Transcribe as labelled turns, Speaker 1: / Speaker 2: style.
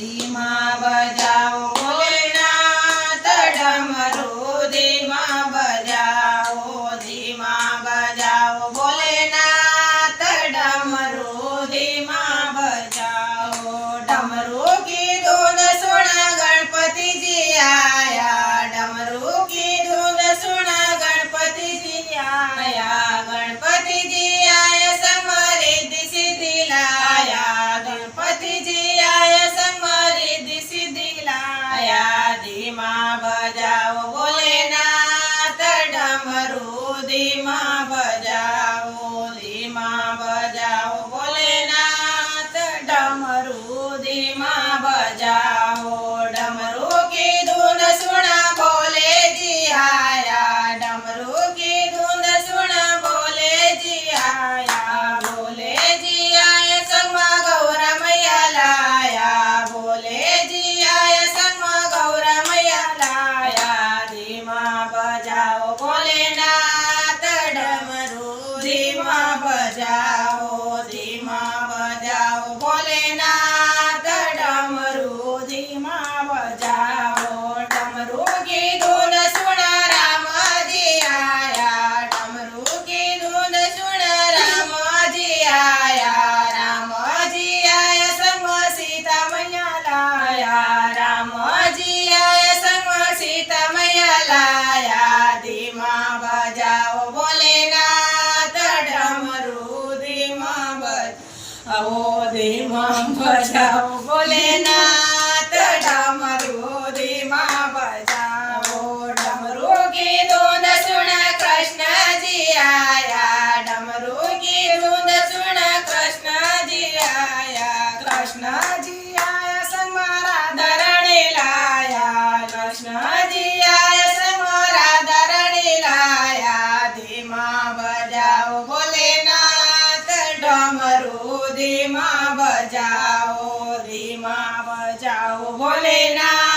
Speaker 1: धीमा बजाओ भोलेनाथ डमरू धीमा बजाओ भोलेनाथ डमरू धीमा बजाओ डमरू की धुन सुन गणपति जी आया डमरू की धुन सुन गणपति जी आया गणपति जी आया समृद्धि सिद्धि लाया गणपति जी आया समृद्धि सिद्धि लाया धीमा बजाओ भोलेनाथ डमरू धीमा बजाओ भोलेनाथ डमरू धीमा बजाओ डमरू की धुन सुना बोले जी आया डमरू की धुन सुना बोले जी आया संगमा गौरा मैया लाया बोले जी आया संगमा गौरा मैया लाया धीमा बजाओ भोलेनाथ डमरू धीमा बजाओ भोलेनाथ डमरू धीमा बजाओ डमरू की धुन सुना राम जी आया डमरू की धुन सुना राम जी आया संग सीता मैया लाया राम जी आया संग सीता मैया लाया धीमा बजाओ भोलेनाथ डमरू धीमा बजाओ भोलेनाथ डमरू धीमा बजाओ डमरू की धुन सुन कृष्ण जी आया डमरू की धुन सुन कृष्ण जी आया संग राधा रानी लाया कृष्ण जी आया संग राधा रानी लाया धीमा बजाओ भोलेनाथ डमरू धीमा बजाओ भोलेनाथ।